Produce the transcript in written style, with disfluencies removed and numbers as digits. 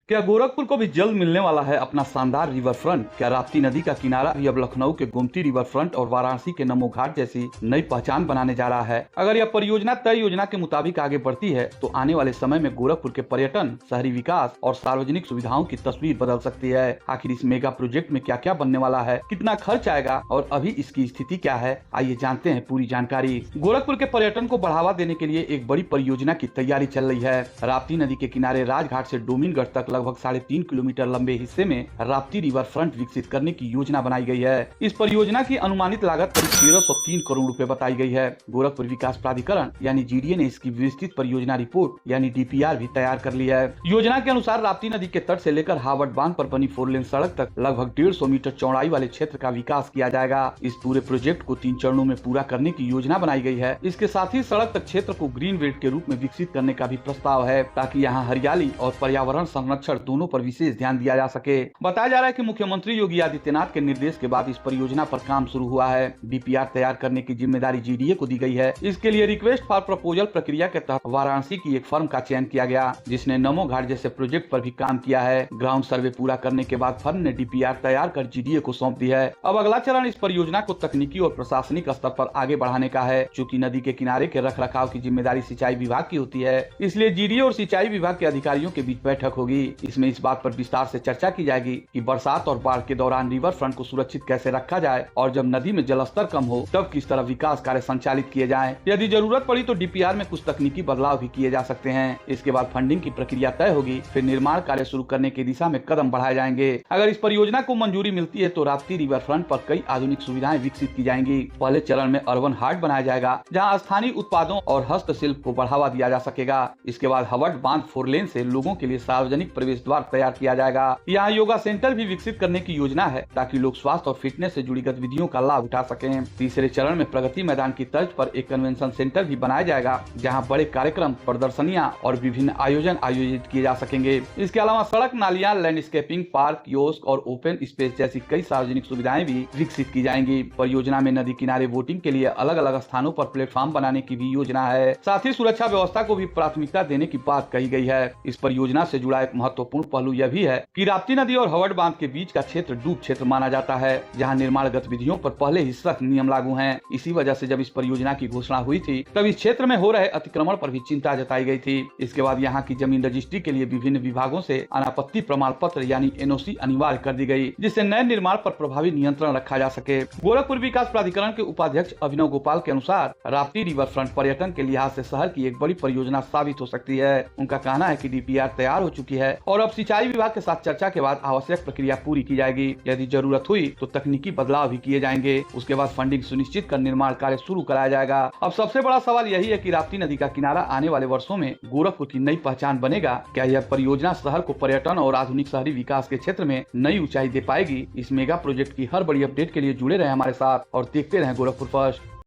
क्या गोरखपुर को भी जल्द मिलने वाला है अपना शानदार रिवर फ्रंट? क्या राप्ती नदी का किनारा भी अब लखनऊ के गोमती रिवर फ्रंट और वाराणसी के नमो घाट जैसी नई पहचान बनाने जा रहा है? अगर यह परियोजना तय योजना के मुताबिक आगे बढ़ती है तो आने वाले समय में गोरखपुर के पर्यटन, शहरी विकास और सार्वजनिक सुविधाओं की तस्वीर बदल सकती है। आखिर इस मेगा प्रोजेक्ट में क्या क्या बनने वाला है, कितना खर्च आएगा और अभी इसकी स्थिति क्या है, आइए जानते हैं पूरी जानकारी। गोरखपुर के पर्यटन को बढ़ावा देने के लिए एक बड़ी परियोजना की तैयारी चल रही है। राप्ती नदी के किनारे राजघाट से डोमिनगढ़ तक लगभग 3.5 किलोमीटर लंबे हिस्से में राप्ती रिवर फ्रंट विकसित करने की योजना बनाई गई है। इस परियोजना की अनुमानित लागत करीब 1303 करोड़ रुपए बताई गई है। गोरखपुर विकास प्राधिकरण यानी जीडीए ने इसकी विस्तृत परियोजना रिपोर्ट यानी डीपीआर भी तैयार कर ली है। योजना के अनुसार राप्ती नदी के तट से लेकर हावड़ बांध पर बनी 4 लेन सड़क तक लगभग 150 मीटर चौड़ाई वाले क्षेत्र का विकास किया जाएगा। इस पूरे प्रोजेक्ट को 3 चरणों में पूरा करने की योजना बनाई गई है। इसके साथ ही सड़क तक क्षेत्र को ग्रीन बेल्ट के रूप में विकसित करने का भी प्रस्ताव है, ताकि यहाँ हरियाली और पर्यावरण संरक्षण दोनों पर विशेष ध्यान दिया जा सके। बताया जा रहा है कि मुख्यमंत्री योगी आदित्यनाथ के निर्देश के बाद इस परियोजना पर काम शुरू हुआ है। डीपीआर तैयार करने की जिम्मेदारी जीडीए को दी गई है। इसके लिए रिक्वेस्ट फॉर प्रपोजल प्रक्रिया के तहत वाराणसी की एक फर्म का चयन किया गया, जिसने नमो घाट जैसे प्रोजेक्ट पर भी काम किया है। ग्राउंड सर्वे पूरा करने के बाद फर्म ने डीपीआर तैयार कर जीडीए को सौंप दी है। अब अगला चरण इस परियोजना को तकनीकी और प्रशासनिक स्तर पर आगे बढ़ाने का है। चूँकि नदी के किनारे के रख रखाव की जिम्मेदारी सिंचाई विभाग की होती है, इसलिए जीडीए और सिंचाई विभाग के अधिकारियों के बीच बैठक होगी। इसमें इस बात पर विस्तार से चर्चा की जाएगी कि बरसात और बाढ़ के दौरान रिवर फ्रंट को सुरक्षित कैसे रखा जाए और जब नदी में जलस्तर कम हो तब किस तरह विकास कार्य संचालित किए जाएं। यदि जरूरत पड़ी तो डीपीआर में कुछ तकनीकी बदलाव भी किए जा सकते हैं। इसके बाद फंडिंग की प्रक्रिया तय होगी, फिर निर्माण कार्य शुरू करने की दिशा में कदम बढ़ाए जाएंगे। अगर इस परियोजना को मंजूरी मिलती है तो राप्ती रिवर फ्रंट पर कई आधुनिक सुविधाएं विकसित की जाएंगी। पहले चरण में अर्बन हाट बनाया जाएगा, जहाँ स्थानीय उत्पादों और हस्तशिल्प को बढ़ावा दिया जा सकेगा। इसके बाद हवड़ बांध 4 लेन से लोगों के लिए सार्वजनिक प्रवेश द्वार तैयार किया जाएगा। यहाँ योगा सेंटर भी विकसित करने की योजना है, ताकि लोग स्वास्थ्य और फिटनेस से जुड़ी गतिविधियों का लाभ उठा सकें। तीसरे चरण में प्रगति मैदान की तर्ज पर एक कन्वेंशन सेंटर भी बनाया जाएगा, जहाँ बड़े कार्यक्रम, प्रदर्शनियाँ और विभिन्न आयोजन आयोजित किए जा सकेंगे। इसके अलावा सड़क, नालियाँ, लैंडस्केपिंग, पार्क, कियोस्क और ओपन स्पेस जैसी कई सार्वजनिक सुविधाएं भी विकसित की जाएंगी। परियोजना में नदी किनारे वोटिंग के लिए अलग अलग स्थानों पर प्लेटफॉर्म बनाने की भी योजना है। साथ ही सुरक्षा व्यवस्था को भी प्राथमिकता देने की बात कही गई है। इस परियोजना से जुड़ा एक महत्वपूर्ण पहलू यह भी है कि राप्ती नदी और हवड़ बांध के बीच का क्षेत्र डूब क्षेत्र माना जाता है, जहां निर्माण गतिविधियों पर पहले ही सख्त नियम लागू हैं। इसी वजह से जब इस परियोजना की घोषणा हुई थी तब इस क्षेत्र में हो रहे अतिक्रमण पर भी चिंता जताई गई थी। इसके बाद यहाँ की जमीन रजिस्ट्री के लिए विभिन्न विभागों से अनापत्ति प्रमाण पत्र यानी एनओसी अनिवार्य कर दी गई, जिससे नए निर्माण पर प्रभावी नियंत्रण रखा जा सके। गोरखपुर विकास प्राधिकरण के उपाध्यक्ष अभिनव गोपाल के अनुसार राप्ती रिवर फ्रंट पर्यटन के लिहाज से शहर की एक बड़ी परियोजना साबित हो सकती है। उनका कहना है कि डीपीआर तैयार हो चुकी है और अब सिंचाई विभाग के साथ चर्चा के बाद आवश्यक प्रक्रिया पूरी की जाएगी। यदि जरूरत हुई तो तकनीकी बदलाव भी किए जाएंगे। उसके बाद फंडिंग सुनिश्चित कर निर्माण कार्य शुरू कराया जाएगा। अब सबसे बड़ा सवाल यही है कि राप्ती नदी का किनारा आने वाले वर्षों में गोरखपुर की नई पहचान बनेगा। क्या यह परियोजना शहर को पर्यटन और आधुनिक शहरी विकास के क्षेत्र में नई ऊंचाई दे पाएगी? इस मेगा प्रोजेक्ट की हर बड़ी अपडेट के लिए जुड़े रहे हमारे साथ और देखते रहे गोरखपुर फर्स्ट।